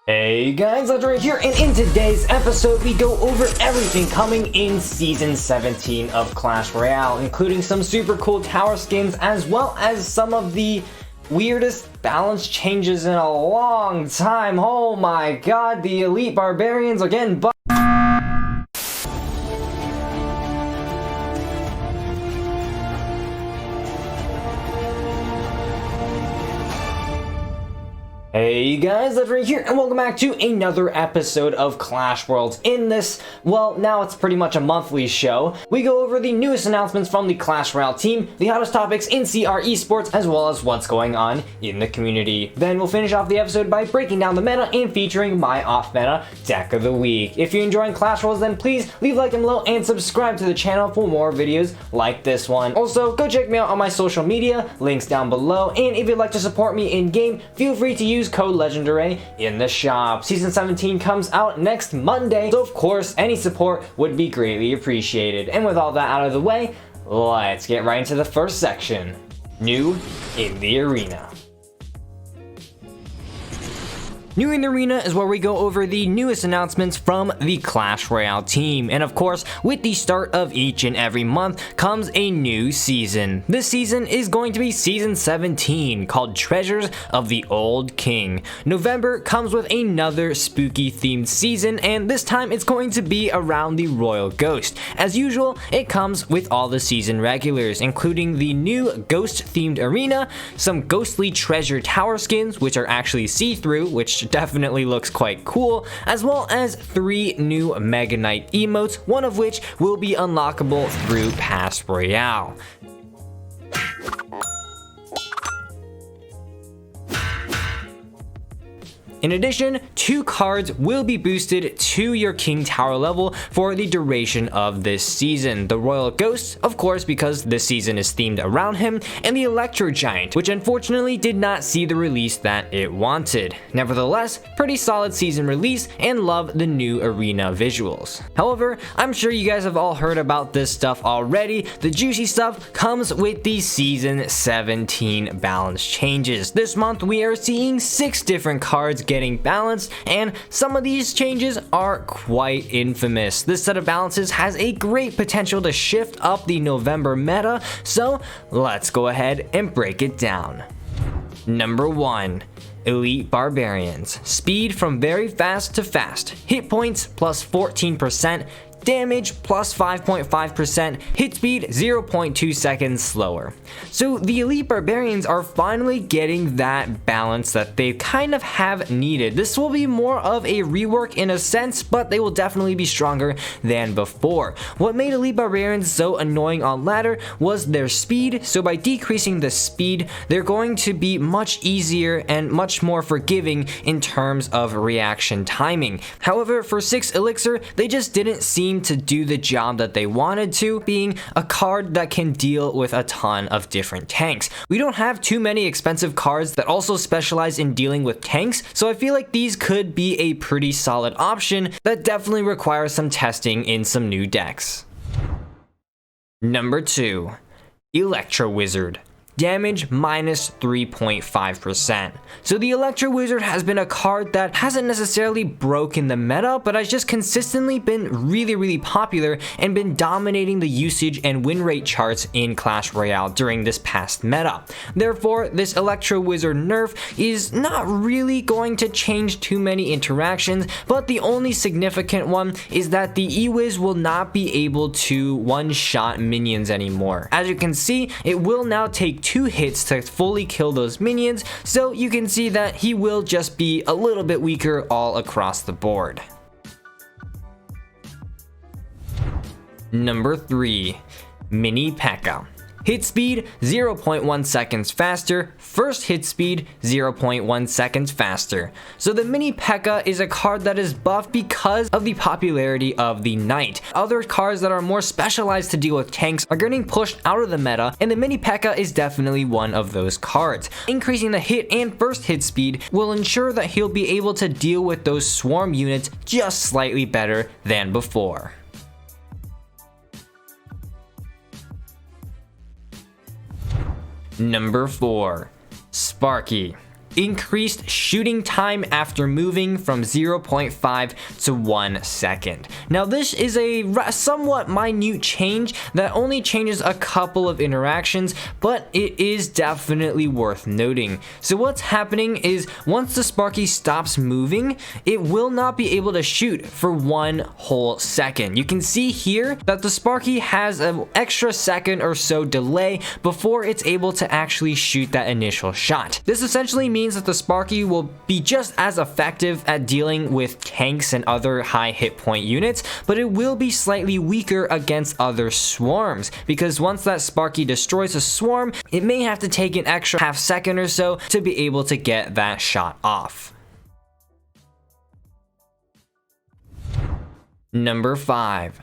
Hey guys, Legendaray here, and in today's episode we go over everything coming in Season 17 of Clash Royale, including some super cool tower skins as well as some of the weirdest balance changes in a long time. Oh my god, the elite barbarians are getting buffed. Hey guys, Legendaray here, and welcome back to another episode of Clash Worlds. In this, well, now it's pretty much a monthly show. We go over the newest announcements from the Clash Royale team, the hottest topics in CR Esports, as well as what's going on in the community. Then we'll finish off the episode by breaking down the meta and featuring my off-meta deck of the week. If you're enjoying Clash Royals, then please leave a like down below and subscribe to the channel for more videos like this one. Also, go check me out on my social media, links down below, and if you'd like to support me in-game, feel free to use code Legendaray in the shop. Season 17 comes out next Monday, so of course any support would be greatly appreciated. And with all that out of the way, let's get right into the first section. New in the arena. New in the Arena is where we go over the newest announcements from the Clash Royale team. And of course, with the start of each and every month comes a new season. This season is going to be Season 17, called Treasures of the Old King. November comes with another spooky themed season, and this time it's going to be around the Royal Ghost. As usual, it comes with all the season regulars, including the new ghost themed arena, some ghostly treasure tower skins, which are actually see-through, which definitely looks quite cool, as well as 3 new Mega Knight emotes, one of which will be unlockable through Clash Royale. In addition, 2 cards will be boosted to your King Tower level for the duration of this season. The Royal Ghost, of course, because this season is themed around him, and the Electro Giant, which unfortunately did not see the release that it wanted. Nevertheless, pretty solid season release, and love the new arena visuals. However, I'm sure you guys have all heard about this stuff already. The juicy stuff comes with the Season 17 balance changes. This month we are seeing 6 different cards getting balanced, and some of these changes are quite infamous. This set of balances has a great potential to shift up the November meta, so let's go ahead and break it down. Number 1. Elite Barbarians. Speed from very fast to fast. Hit points plus 14%. Damage plus 5.5%, hit speed 0.2 seconds slower. So the Elite Barbarians are finally getting that balance that they kind of have needed. This will be more of a rework in a sense, but they will definitely be stronger than before. What made Elite Barbarians so annoying on ladder was their speed, so by decreasing the speed, they're going to be much easier and much more forgiving in terms of reaction timing. However, for 6 Elixir, they just didn't seem to do the job that they wanted to, being a card that can deal with a ton of different tanks. We don't have too many expensive cards that also specialize in dealing with tanks, so I feel like these could be a pretty solid option that definitely requires some testing in some new decks. Number 2. Electro Wizard. Damage minus 3.5%. So the Electro Wizard has been a card that hasn't necessarily broken the meta, but has just consistently been really popular and been dominating the usage and win rate charts in Clash Royale during this past meta. Therefore, this Electro Wizard nerf is not really going to change too many interactions, but the only significant one is that the E-Wiz will not be able to one-shot minions anymore. As you can see, it will now take 2 hits to fully kill those minions, so you can see that he will just be a little bit weaker all across the board. Number 3. Mini P.E.K.K.A. Hit speed 0.1 seconds faster, first hit speed 0.1 seconds faster. So the Mini P.E.K.K.A. is a card that is buffed because of the popularity of the Knight. Other cards that are more specialized to deal with tanks are getting pushed out of the meta, and the Mini P.E.K.K.A. is definitely one of those cards. Increasing the hit and first hit speed will ensure that he'll be able to deal with those swarm units just slightly better than before. Number 4. Sparky. increased shooting time after moving from 0.5 to 1 second. Now this is a somewhat minute change that only changes a couple of interactions, but it is definitely worth noting. So what's happening is once the Sparky stops moving, it will not be able to shoot for 1 whole second. You can see here that the Sparky has an extra second or so delay before it's able to actually shoot that initial shot. This essentially means that the Sparky will be just as effective at dealing with tanks and other high hit point units, but it will be slightly weaker against other swarms, because once that Sparky destroys a swarm, it may have to take an extra half second or so to be able to get that shot off. Number 5.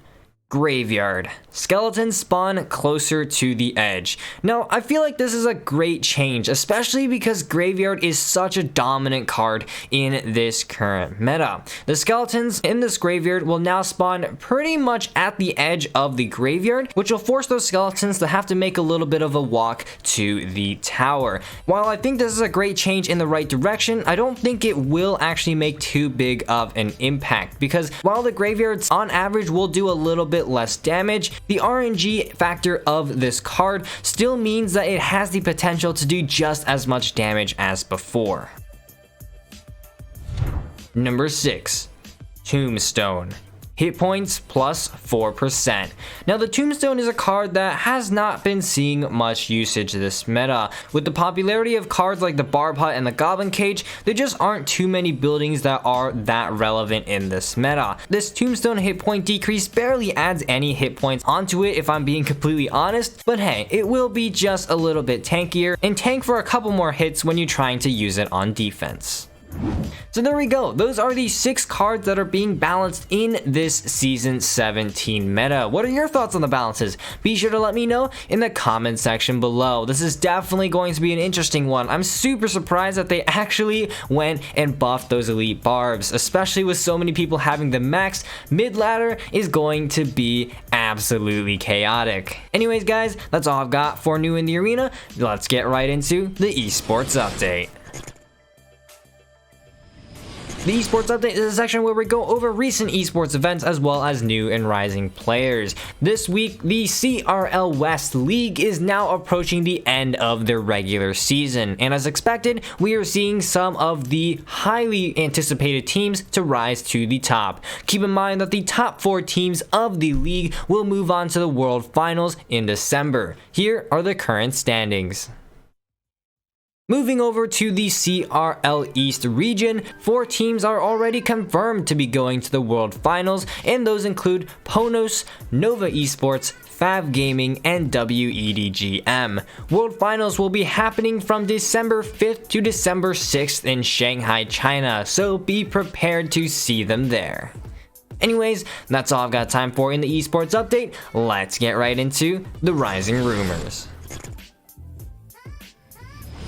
Graveyard. Skeletons spawn closer to the edge. Now, I feel like this is a great change, especially because Graveyard is such a dominant card in this current meta. The skeletons in this Graveyard will now spawn pretty much at the edge of the Graveyard, which will force those skeletons to have to make a little bit of a walk to the tower. While I think this is a great change in the right direction, I don't think it will actually make too big of an impact, because while the Graveyards on average will do a little bit less damage, the RNG factor of this card still means that it has the potential to do just as much damage as before. Number 6. Tombstone. Hit points plus 4%. Now the Tombstone is a card that has not been seeing much usage this meta. With the popularity of cards like the Barb Hut and the Goblin Cage, there just aren't too many buildings that are that relevant in this meta. This Tombstone hit point decrease barely adds any hit points onto it if I'm being completely honest, but hey, it will be just a little bit tankier and tank for a couple more hits when you're trying to use it on defense. So there we go. Those are the 6 cards that are being balanced in this Season 17 meta. What are your thoughts on the balances? Be sure to let me know in the comment section below. This is definitely going to be an interesting one. I'm super surprised that they actually went and buffed those elite barbs, especially with so many people having them maxed. Mid ladder is going to be absolutely chaotic. Anyways guys, that's all I've got for new in the arena. Let's get right into the esports update. The Esports Update is a section where we go over recent esports events as well as new and rising players. This week, the CRL West League is now approaching the end of their regular season, and as expected, we are seeing some of the highly anticipated teams to rise to the top. Keep in mind that the top 4 teams of the league will move on to the World Finals in December. Here are the current standings. Moving over to the CRL East region, 4 teams are already confirmed to be going to the World Finals, and those include Ponos, Nova Esports, Fav Gaming, and WEDGM. World Finals will be happening from December 5th to December 6th in Shanghai, China, so be prepared to see them there. Anyways, that's all I've got time for in the Esports Update. Let's get right into the rising rumors.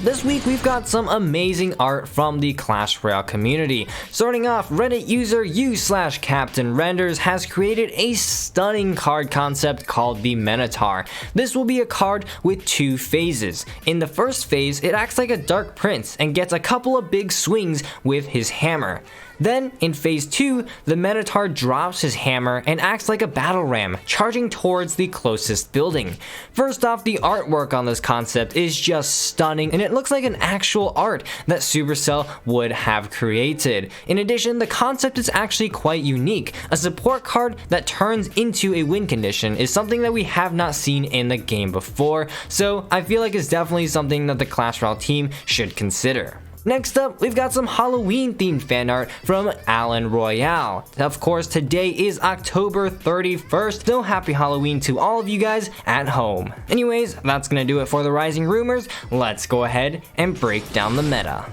This week we've got some amazing art from the Clash Royale community. Starting off, Reddit user u/Captain Renders has created a stunning card concept called the Minotaur. This will be a card with 2 phases. In the first phase, it acts like a Dark Prince and gets a couple of big swings with his hammer. Then, in phase 2, the Minotaur drops his hammer and acts like a battle ram, charging towards the closest building. First off, the artwork on this concept is just stunning, and it looks like an actual art that Supercell would have created. In addition, the concept is actually quite unique. A support card that turns into a win condition is something that we have not seen in the game before, so I feel like it's definitely something that the Clash Royale team should consider. Next up, we've got some Halloween themed fan art from Alan Royale. Of course, today is October 31st, so happy Halloween to all of you guys at home. Anyways, that's gonna do it for the rising rumors. Let's go ahead and break down the meta.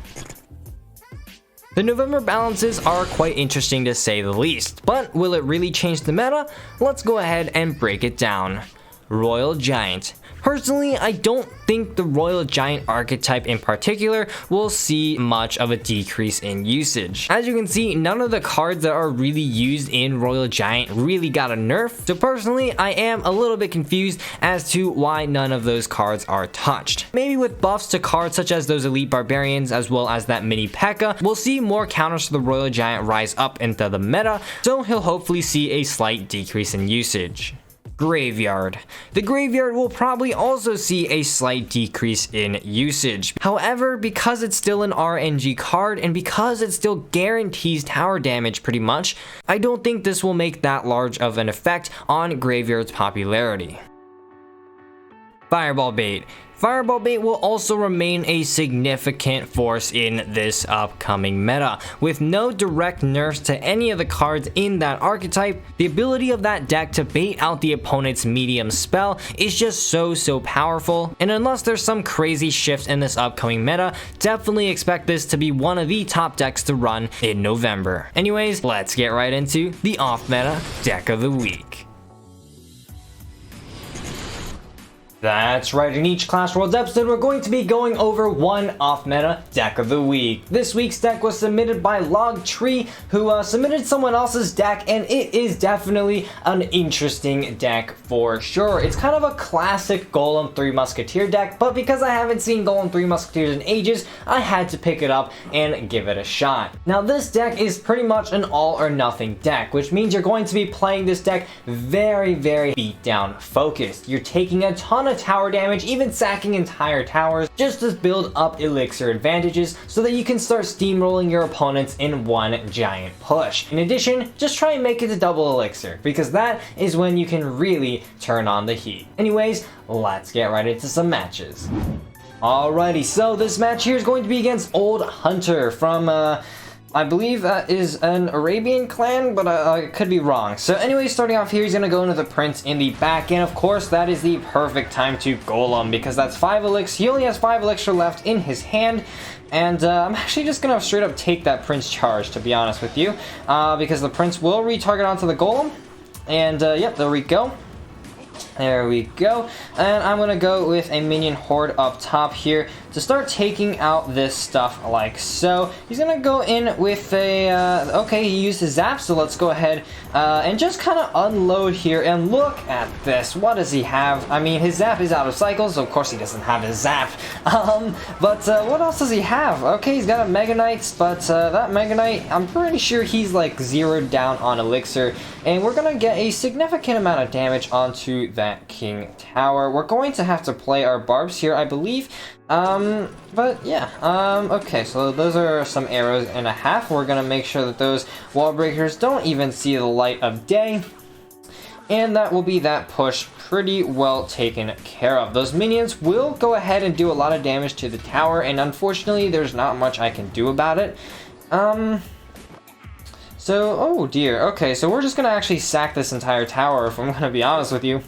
The November balances are quite interesting to say the least, but will it really change the meta? Let's go ahead and break it down. Royal Giant. Personally, I don't think the Royal Giant archetype in particular will see much of a decrease in usage. As you can see, none of the cards that are really used in Royal Giant really got a nerf, so personally, I am a little bit confused as to why none of those cards are touched. Maybe with buffs to cards such as those elite barbarians as well as that mini P.E.K.K.A, we'll see more counters to the Royal Giant rise up into the meta, so he'll hopefully see a slight decrease in usage. Graveyard. The Graveyard will probably also see a slight decrease in usage. However, because it's still an RNG card and because it still guarantees tower damage pretty much, I don't think this will make that large of an effect on Graveyard's popularity. Fireball Bait. Fireball Bait will also remain a significant force in this upcoming meta. With no direct nerfs to any of the cards in that archetype, the ability of that deck to bait out the opponent's medium spell is just so powerful, and unless there's some crazy shift in this upcoming meta, definitely expect this to be one of the top decks to run in November. Anyways, let's get right into the off-meta deck of the week. That's right, in each Clash Royale episode, we're going to be going over one off-meta deck of the week. This week's deck was submitted by Logtree, who submitted someone else's deck, and it is definitely an interesting deck for sure. It's kind of a classic Golem 3 Musketeer deck, but because I haven't seen Golem 3 Musketeers in ages, I had to pick it up and give it a shot. Now, this deck is pretty much an all-or-nothing deck, which means you're going to be playing this deck very beatdown focused. You're taking a ton of tower damage, even sacking entire towers, just to build up elixir advantages so that you can start steamrolling your opponents in one giant push. In addition, just try and make it a double elixir, because that is when you can really turn on the heat. Anyways, let's get right into some matches. Alrighty, so this match here is going to be against Old Hunter from I believe that is an Arabian clan, but I could be wrong. So anyway, starting off here, he's going to go into the Prince in the back, and of course, that is the perfect time to Golem, because that's 5 elixir. He only has 5 elixir left in his hand, and I'm actually just going to straight up take that Prince charge, to be honest with you, because the Prince will retarget onto the Golem, and yep, there we go. There we go, and I'm gonna go with a minion horde up top here to start taking out this stuff like so. He's gonna go in with a, okay, he used his zap, so let's go ahead and just kind of unload here, and look at this. What does he have? I mean, his zap is out of cycle, so of course he doesn't have his zap, but what else does he have? Okay, he's got a Mega Knight, but that Mega Knight, I'm pretty sure he's like zeroed down on elixir, and we're gonna get a significant amount of damage onto that King Tower. We're going to have to play our barbs here, I believe. But yeah, okay, so those are some arrows and a half. We're gonna make sure that those wall breakers don't even see the light of day. And that will be that push pretty well taken care of. Those minions will go ahead and do a lot of damage to the tower, and unfortunately, there's not much I can do about it. So, oh dear, okay, so we're just gonna actually sack this entire tower, if I'm gonna be honest with you.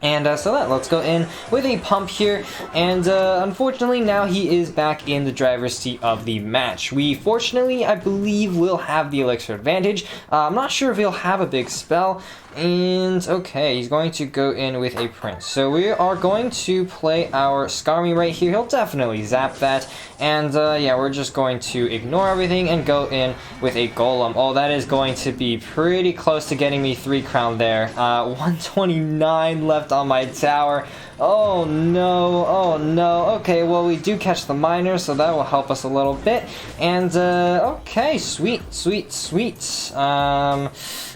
And let's go in with a pump here, and unfortunately now he is back in the driver's seat of the match. We fortunately, I believe, will have the elixir advantage. I'm not sure if he'll have a big spell, and okay, he's going to go in with a Prince. So we are going to play our Skarmy right here. He'll definitely zap that, and yeah, we're just going to ignore everything and go in with a Golem. Oh, that is going to be pretty close to getting me 3 crown there. 129 left on my tower. Oh no, oh no. Okay, well, we do catch the miner, so that will help us a little bit. And okay, sweet.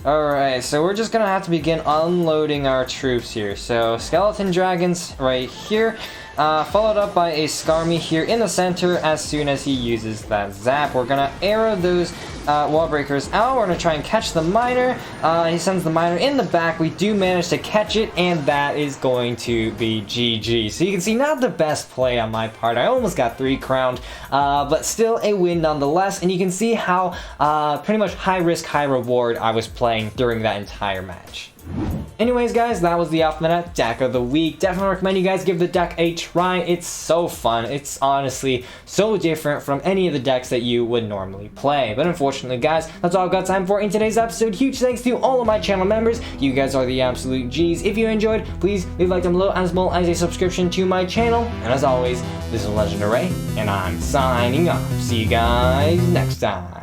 Alright, so we're just gonna have to begin unloading our troops here. So skeleton dragons right here, followed up by a Skarmy here in the center. As soon as he uses that zap, we're gonna arrow those wall breakers out. We're gonna try and catch the miner. He sends the miner in the back. We do manage to catch it, and that is going to be GG. So you can see, not the best play on my part. I almost got 3 crowned, but still a win nonetheless. And you can see how pretty much high risk, high reward I was playing during that entire match. Anyways, guys, that was the Alphabet deck of the week. Definitely recommend you guys give the deck a try. It's so fun. It's honestly so different from any of the decks that you would normally play. But unfortunately, guys, that's all I've got time for in today's episode. Huge thanks to all of my channel members. You guys are the absolute G's. If you enjoyed, please leave a like down below as well as a subscription to my channel. And as always, this is Legendaray, and I'm signing off. See you guys next time.